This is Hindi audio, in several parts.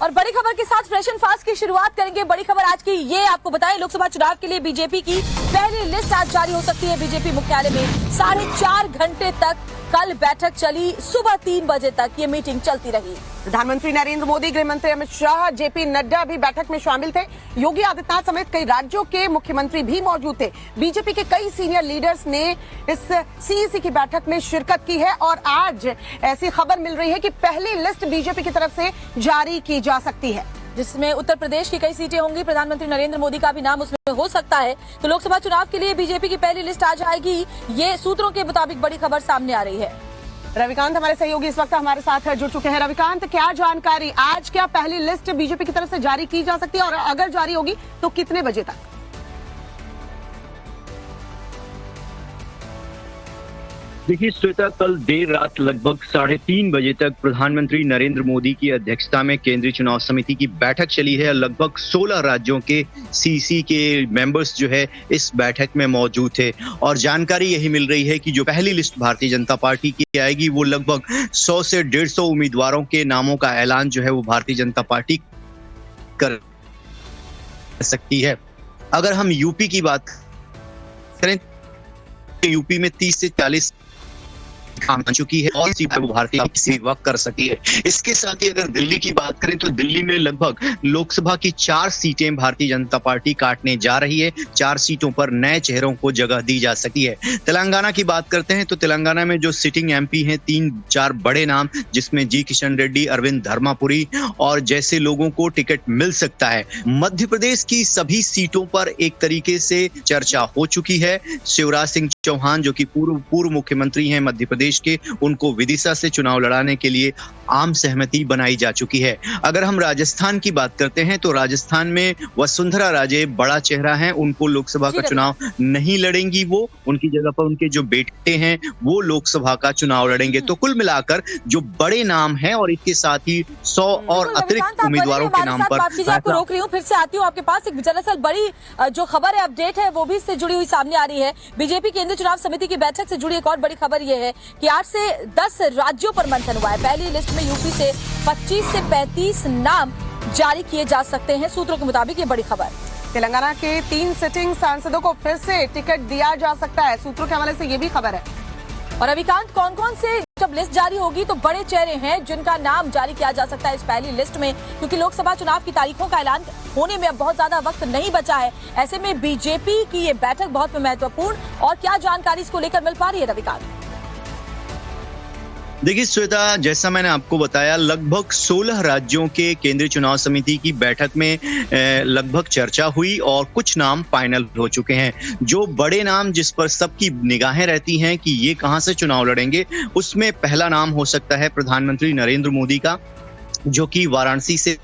और बड़ी खबर के साथ फ्रेश एंड फास्ट की शुरुआत करेंगे। बड़ी खबर आज की ये आपको बताएं, लोकसभा चुनाव के लिए बीजेपी की पहली लिस्ट आज जारी हो सकती है। बीजेपी मुख्यालय में 4.5 घंटे तक कल बैठक चली, सुबह 3 बजे तक ये मीटिंग चलती रही। प्रधानमंत्री नरेंद्र मोदी, गृह मंत्री अमित शाह, जेपी नड्डा भी बैठक में शामिल थे। योगी आदित्यनाथ समेत कई राज्यों के मुख्यमंत्री भी मौजूद थे। बीजेपी के कई सीनियर लीडर्स ने इस सीईसी की बैठक में शिरकत की है और आज ऐसी खबर मिल रही है कि पहली लिस्ट बीजेपी की तरफ से जारी की जा सकती है, जिसमें उत्तर प्रदेश की कई सीटें होंगी। प्रधानमंत्री नरेंद्र मोदी का भी नाम उसमें हो सकता है। तो लोकसभा चुनाव के लिए बीजेपी की पहली लिस्ट आ जाएगी, ये सूत्रों के मुताबिक बड़ी खबर सामने आ रही है। रविकांत हमारे सहयोगी इस वक्त हमारे साथ जुड़ चुके हैं। रविकांत, क्या जानकारी, आज क्या पहली लिस्ट बीजेपी की तरफ से जारी की जा सकती है और अगर जारी होगी तो कितने बजे तक? देखिए श्वेता, कल देर रात लगभग 3:30 बजे तक प्रधानमंत्री नरेंद्र मोदी की अध्यक्षता में केंद्रीय चुनाव समिति की बैठक चली है। लगभग 16 राज्यों के सीसी के मेंबर्स जो है इस बैठक में मौजूद थे और जानकारी यही मिल रही है कि जो पहली लिस्ट भारतीय जनता पार्टी की आएगी वो लगभग 100 से 150 उम्मीदवारों के नामों का ऐलान जो है वो भारतीय जनता पार्टी कर सकती है। अगर हम यूपी की बात करें तो यूपी में 30 से 40 काम बन चुकी है और सीट वो भारतीय किसी वक्त कर सकती है। इसके साथ ही अगर दिल्ली की बात करें तो दिल्ली में लगभग लोकसभा की 4 सीटें भारतीय जनता पार्टी काटने जा रही है। 4 सीटों पर नए चेहरों को जगह दी जा सकती है। तेलंगाना की बात करते हैं तो तेलंगाना में जो सिटिंग एमपी हैं 3-4 बड़े नाम, जिसमें जी किशन रेड्डी, अरविंद धर्मापुरी और जैसे लोगों को टिकट मिल सकता है। मध्य प्रदेश की सभी सीटों पर एक तरीके से चर्चा हो चुकी है। शिवराज सिंह चौहान जो कि पूर्व मुख्यमंत्री हैं मध्य प्रदेश के, उनको विदिशा से चुनाव लड़ाने के लिए आम सहमति बनाई जा चुकी है। अगर हम राजस्थान की बात करते हैं तो राजस्थान में वसुंधरा राजे बड़ा चेहरा हैं, उनको लोकसभा का चुनाव नहीं लड़ेंगी। वो उनकी जगह पर उनके जो बेटे हैं वो लोकसभा का चुनाव लड़ेंगे। तो कुल मिलाकर जो बड़े नाम हैं और इसके साथ ही 100 और अतिरिक्त उम्मीदवारों के नाम पर आपको रोक रही हूँ, फिर से आती हूँ आपके पास। एक दरअसल बड़ी जो खबर है, अपडेट है, वो भी इससे जुड़ी हुई सामने आ रही है। बीजेपी केंद्रीय चुनाव समिति की बैठक से जुड़ी एक और बड़ी खबर ये है कि 8 से 10 राज्यों पर मंथन हुआ है। पहली लिस्ट में यूपी से 25 से 35 नाम जारी किए जा सकते हैं, सूत्रों के मुताबिक ये बड़ी खबर। तेलंगाना के 3 सिटिंग सांसदों को फिर से टिकट दिया जा सकता है, सूत्रों के हवाले से ये भी खबर है। और रविकांत, कौन कौन से जब लिस्ट जारी होगी तो बड़े चेहरे हैं जिनका नाम जारी किया जा सकता है इस पहली लिस्ट में, क्योंकि लोकसभा चुनाव की तारीखों का ऐलान होने में अब बहुत ज्यादा वक्त नहीं बचा है। ऐसे में बीजेपी की ये बैठक बहुत महत्वपूर्ण, और क्या जानकारी इसको लेकर मिल पा रही है रविकांत? देखिए श्वेता, जैसा मैंने आपको बताया, लगभग 16 राज्यों के केंद्रीय चुनाव समिति की बैठक में लगभग चर्चा हुई और कुछ नाम फाइनल हो चुके हैं। जो बड़े नाम जिस पर सबकी निगाहें रहती हैं कि ये कहां से चुनाव लड़ेंगे, उसमें पहला नाम हो सकता है प्रधानमंत्री नरेंद्र मोदी का, जो कि वाराणसी से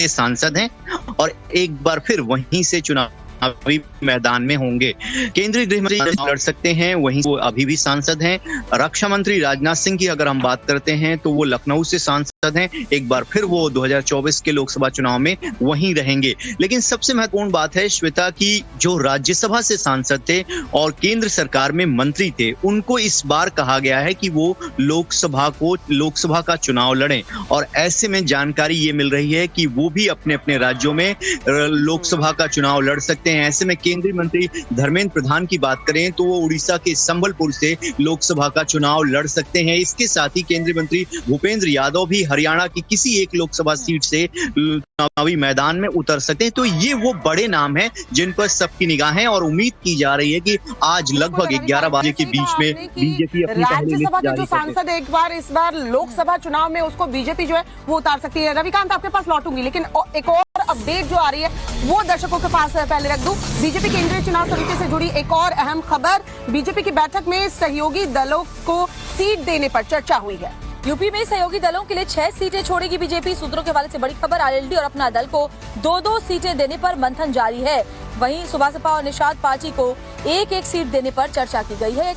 सांसद हैं और एक बार फिर वहीं से चुनाव अभी मैदान में होंगे। केंद्रीय गृह मंत्री लड़ सकते हैं, वहीं वो अभी भी सांसद हैं। रक्षा मंत्री राजनाथ सिंह की अगर हम बात करते हैं तो वो लखनऊ से सांसद हैं, एक बार फिर वो 2024 के लोकसभा चुनाव में वहीं रहेंगे। लेकिन सबसे महत्वपूर्ण बात है श्वेता की जो राज्यसभा से सांसद थे और केंद्र सरकार में मंत्री थे, उनको इस बार कहा गया है कि वो लोकसभा का चुनाव लड़ें और ऐसे में जानकारी ये मिल रही है कि वो भी अपने अपने राज्यों में लोकसभा का चुनाव लड़ सकते हैं। ऐसे में केंद्रीय मंत्री धर्मेंद्र प्रधान की बात करें तो वो उड़ीसा के संबलपुर से लोकसभा का चुनाव लड़ सकते हैं। इसके साथ ही केंद्रीय मंत्री भूपेंद्र यादव भी हरियाणा की किसी एक लोकसभा सीट से चुनावी मैदान में उतर सकते हैं। तो ये वो बड़े नाम हैं जिन पर सबकी निगाहें, और उम्मीद की जा रही है कि आज लगभग 11 बजे के बीच में बीजेपी अपनी पहली लिस्ट राज्यसभा के जो जारी सांसद इस बार लोकसभा चुनाव में उसको बीजेपी जो है वो उतार सकती है। रविकांत, आपके पास लौटूंगी, लेकिन एक और अपडेट जो आ रही है वो दर्शकों के पास पहले रख दूं। बीजेपी केंद्रीय चुनाव समिति से जुड़ी एक और अहम खबर, बीजेपी की बैठक में सहयोगी दलों को सीट देने पर चर्चा हुई है। यूपी में सहयोगी दलों के लिए 6 सीटें छोड़ेगी बीजेपी, सूत्रों के हवाले से बड़ी खबर। आरएलडी और अपना दल को 2-2 सीटें देने पर मंथन जारी है। वहीं सुभासपा और निषाद पार्टी को 1-1 सीट देने पर चर्चा की गई है।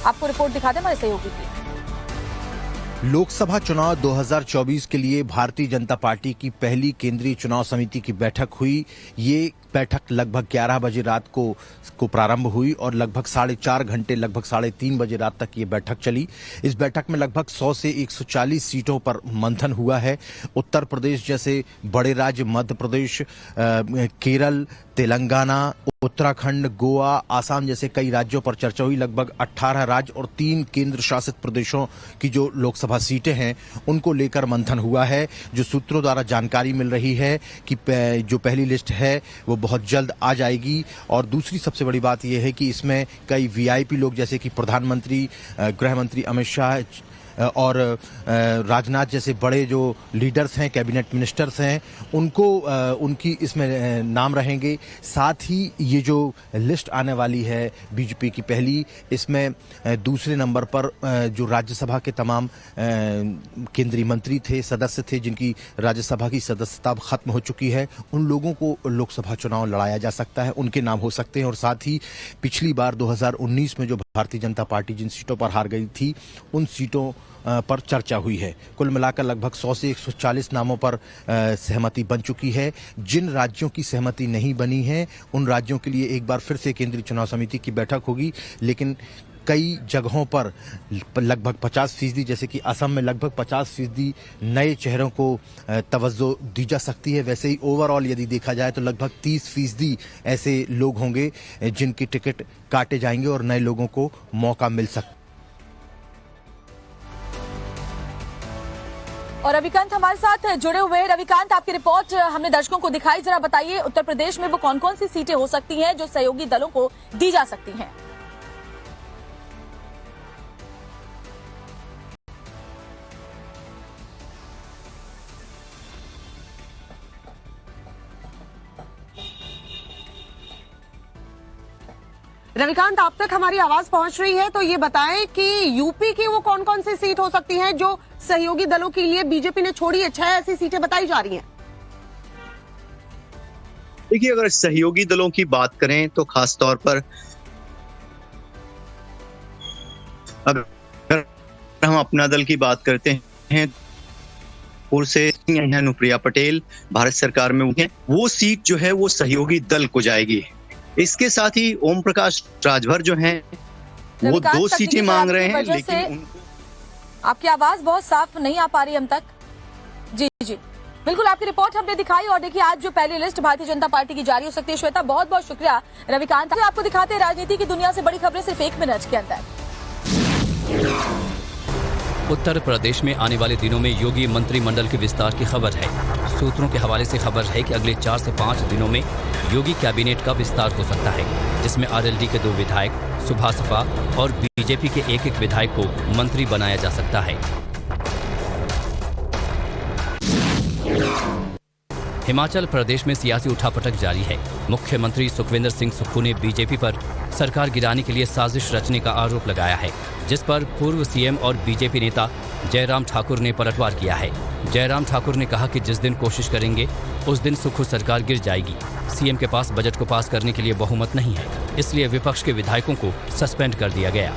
आपको रिपोर्ट दिखा दें हमारे सहयोगी की। लोकसभा चुनाव 2024 के लिए भारतीय जनता पार्टी की पहली केंद्रीय चुनाव समिति की बैठक हुई। ये बैठक लगभग 11 बजे रात को प्रारंभ हुई और लगभग 4.5 घंटे, लगभग 3:30 बजे रात तक ये बैठक चली। इस बैठक में लगभग 100 से 140 सीटों पर मंथन हुआ है। उत्तर प्रदेश जैसे बड़े राज्य, मध्य प्रदेश, केरल, तेलंगाना, उत्तराखंड, गोवा, आसाम जैसे कई राज्यों पर चर्चा हुई। लगभग 18 राज्य और 3 केंद्र शासित प्रदेशों की जो लोकसभा सीटें हैं उनको लेकर मंथन हुआ है। जो सूत्रों द्वारा जानकारी मिल रही है कि जो पहली लिस्ट है वो बहुत जल्द आ जाएगी। और दूसरी सबसे बड़ी बात यह है कि इसमें कई वीआईपी लोग जैसे कि प्रधानमंत्री, गृह मंत्री अमित शाह और राजनाथ जैसे बड़े जो लीडर्स हैं, कैबिनेट मिनिस्टर्स हैं, उनकी इसमें नाम रहेंगे। साथ ही ये जो लिस्ट आने वाली है बीजेपी की पहली, इसमें दूसरे नंबर पर जो राज्यसभा के तमाम केंद्रीय मंत्री थे, सदस्य थे, जिनकी राज्यसभा की सदस्यता खत्म हो चुकी है, उन लोगों को लोकसभा चुनाव लड़ाया जा सकता है, उनके नाम हो सकते हैं। और साथ ही पिछली बार 2019 में जो भारतीय जनता पार्टी जिन सीटों पर हार गई थी, उन सीटों पर चर्चा हुई है। कुल मिलाकर लगभग 100 से 140 नामों पर सहमति बन चुकी है। जिन राज्यों की सहमति नहीं बनी है उन राज्यों के लिए एक बार फिर से केंद्रीय चुनाव समिति की बैठक होगी। लेकिन कई जगहों पर लगभग 50%, जैसे कि असम में लगभग 50% नए चेहरों को तवज्जो दी जा सकती है। वैसे ही ओवरऑल यदि देखा जाए तो लगभग 30% ऐसे लोग होंगे जिनकी टिकट काटे जाएंगे और नए लोगों को मौका मिल सकता है। और रविकांत हमारे साथ जुड़े हुए हैं। रविकांत, आपकी रिपोर्ट हमने दर्शकों को दिखाई, जरा बताइए उत्तर प्रदेश में वो कौन कौन सी सीटें हो सकती हैं जो सहयोगी दलों को दी जा सकती हैं? रविकांत, आप तक हमारी आवाज पहुंच रही है तो ये बताएं कि यूपी की वो कौन कौन सी सीट हो सकती हैं जो सहयोगी दलों के लिए बीजेपी ने छोड़ी है? 6 ऐसी सीटें बताई जा रही हैं। देखिए, अगर सहयोगी दलों की बात करें तो खास तौर पर अगर हम अपना दल की बात करते हैं, पूर्व से अनुप्रिया पटेल भारत सरकार में हैं, वो सीट जो है वो सहयोगी दल को जाएगी। इसके साथ ही ओम प्रकाश राजभर जो हैं वो 2 सीटें मांग रहे हैं, लेकिन आपकी आवाज बहुत साफ नहीं आ पा रही हम तक। जी जी बिल्कुल, आपकी रिपोर्ट हमने दिखाई। और देखिए, आज जो पहली लिस्ट भारतीय जनता पार्टी की जारी हो सकती है। श्वेता, बहुत बहुत शुक्रिया। रविकांत, आपको दिखाते हैं राजनीति की दुनिया से बड़ी खबरें सिर्फ 1 मिनट के अंदर। उत्तर प्रदेश में आने वाले दिनों में योगी मंत्रिमंडल के विस्तार की खबर है। सूत्रों के हवाले से खबर है कि अगले 4 से 5 दिनों में योगी कैबिनेट का विस्तार हो सकता है, जिसमें आरएलडी के 2 विधायक, सुभासपा और बीजेपी के 1-1 विधायक को मंत्री बनाया जा सकता है। हिमाचल प्रदेश में सियासी उठापटक जारी है। मुख्यमंत्री सुखविंदर सिंह सुक्खू ने बीजेपी पर सरकार गिराने के लिए साजिश रचने का आरोप लगाया है, जिस पर पूर्व सीएम और बीजेपी नेता जयराम ठाकुर ने पलटवार किया है। जयराम ठाकुर ने कहा कि जिस दिन कोशिश करेंगे उस दिन सुक्खू सरकार गिर जाएगी। सीएम के पास बजट को पास करने के लिए बहुमत नहीं है, इसलिए विपक्ष के विधायकों को सस्पेंड कर दिया गया।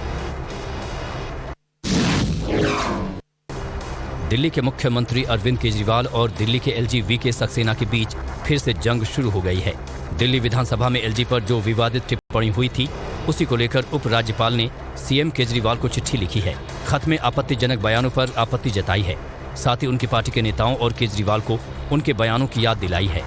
दिल्ली के मुख्यमंत्री अरविंद केजरीवाल और दिल्ली के एलजी वीके सक्सेना के बीच फिर से जंग शुरू हो गई है। दिल्ली विधानसभा में एलजी पर जो विवादित टिप्पणी हुई थी, उसी को लेकर उपराज्यपाल ने सीएम केजरीवाल को चिट्ठी लिखी है। खत में आपत्तिजनक बयानों पर आपत्ति जताई है। साथ ही उनकी पार्टी के नेताओं और केजरीवाल को उनके बयानों की याद दिलाई है।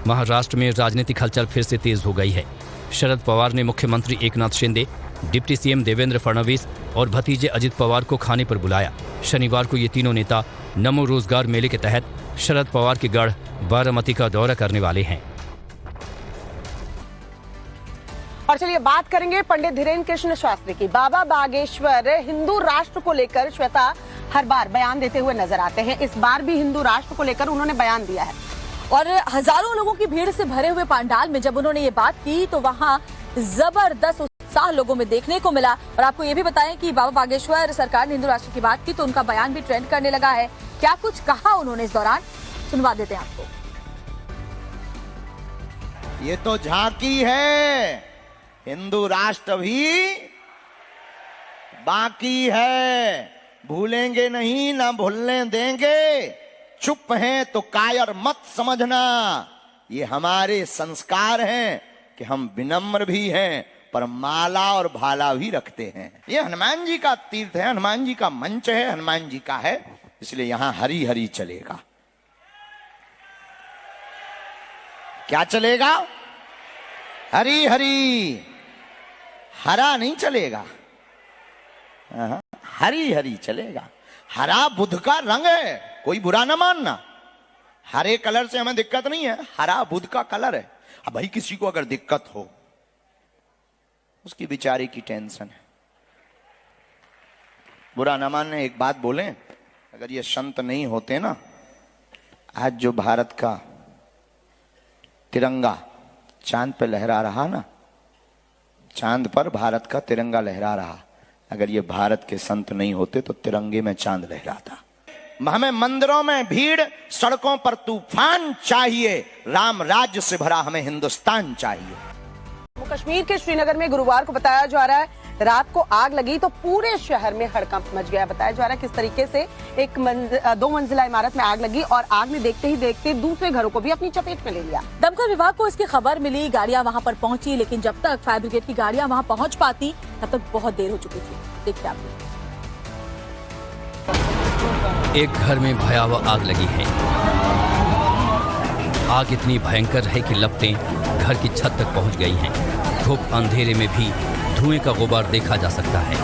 महाराष्ट्र में राजनीतिक हलचल फिर से तेज हो गई है। शरद पवार ने मुख्यमंत्री एकनाथ शिंदे, डिप्टी सीएम देवेंद्र फडणवीस और भतीजे अजित पवार को खाने पर बुलाया। शनिवार को ये तीनों नेता नमो रोजगार मेले के तहत शरद पवार के गढ़ बारामती का दौरा करने वाले हैं। और चलिए बात करेंगे पंडित धीरेन्द्र कृष्ण शास्त्री की। बाबा बागेश्वर हिंदू राष्ट्र को लेकर श्वेता हर बार बयान देते हुए नजर आते हैं। इस बार भी हिंदू राष्ट्र को लेकर उन्होंने बयान दिया है। और हजारों लोगों की भीड़ से भरे हुए पंडाल में जब उन्होंने ये बात की तो वहां जबरदस्त उत्साह लोगों में देखने को मिला। और आपको ये भी बताएं कि बाबा बागेश्वर सरकार ने हिंदू राष्ट्र की बात की तो उनका बयान भी ट्रेंड करने लगा है। क्या कुछ कहा उन्होंने इस दौरान, सुनवा देते हैं आपको। ये तो झांकी है, हिंदू राष्ट्र भी बाकी है, भूलेंगे नहीं, ना भूलने देंगे। चुप हैं तो कायर मत समझना, ये हमारे संस्कार हैं कि हम विनम्र भी हैं पर माला और भाला भी रखते हैं। ये हनुमान जी का तीर्थ है, हनुमान जी का मंच है, हनुमान जी का है, इसलिए यहां हरी हरी चलेगा। क्या चलेगा? हरी हरी, हरा नहीं चलेगा, हरी हरी चलेगा। हरा बुध का रंग है, कोई बुरा ना मानना। हरे कलर से हमें दिक्कत नहीं है, हरा बुध का कलर है। अब भाई किसी को अगर दिक्कत हो, उसकी बेचारे की टेंशन है, बुरा ना मानने। एक बात बोलें, अगर ये संत नहीं होते ना, आज जो भारत का तिरंगा चांद पे लहरा रहा ना, चांद पर भारत का तिरंगा लहरा रहा, अगर ये भारत के संत नहीं होते तो तिरंगे में चांद लहराता। हमें मंदिरों में भीड़, सड़कों पर तूफान चाहिए, राम राज्य से भरा हमें हिंदुस्तान चाहिए। जम्मू कश्मीर के श्रीनगर में गुरुवार को बताया जा रहा है रात को आग लगी तो पूरे शहर में हड़कंप मच गया। बताया जा रहा है किस तरीके से एक 2 मंजिला इमारत में आग लगी और आग ने देखते ही देखते दूसरे घरों को भी अपनी चपेट में ले लिया। दमकल विभाग को इसकी खबर मिली, गाड़ियां वहां पर पहुंची, लेकिन जब तक फायर ब्रिगेड की गाड़ियां वहां पहुंच पाती तब तक बहुत देर हो चुकी थी। देखिए आप। एक घर में भयावह आग लगी है। आग इतनी भयंकर है कि लपटें घर की छत तक पहुंच गई हैं। धूप अंधेरे में भी धुएं का गुबार देखा जा सकता है।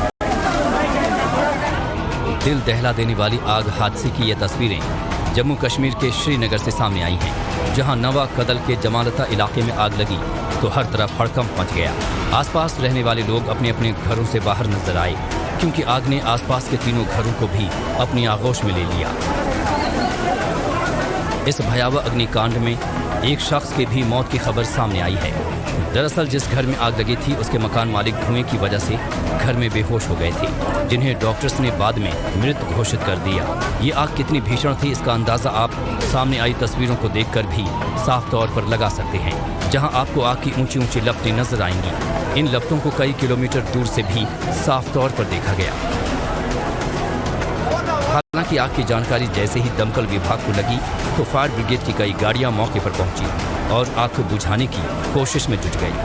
दिल दहला देने वाली आग हादसे की ये तस्वीरें जम्मू कश्मीर के श्रीनगर से सामने आई हैं, जहां नवा कदल के जमालता इलाके में आग लगी तो हर तरफ हड़कंप मच गया। आसपास रहने वाले लोग अपने अपने घरों से बाहर नजर आए, क्योंकि आग ने आसपास के तीनों घरों को भी अपनी आगोश में ले लिया। इस भयावह अग्निकांड में एक शख्स की भी मौत की खबर सामने आई है। दरअसल जिस घर में आग लगी थी उसके मकान मालिक धुएं की वजह से घर में बेहोश हो गए थे, जिन्हें डॉक्टर्स ने बाद में मृत घोषित कर दिया। ये आग कितनी भीषण थी इसका अंदाजा आप सामने आई तस्वीरों को देखकर भी साफ तौर पर लगा सकते हैं, जहां आपको आग की ऊंची ऊंची लपटें नजर आएंगी। इन लपटों को कई किलोमीटर दूर से भी साफ तौर पर देखा गया। हालांकि आग की जानकारी जैसे ही दमकल विभाग को लगी तो फायर ब्रिगेड की कई गाड़ियां मौके पर पहुंची और आग को बुझाने की कोशिश में जुट गई।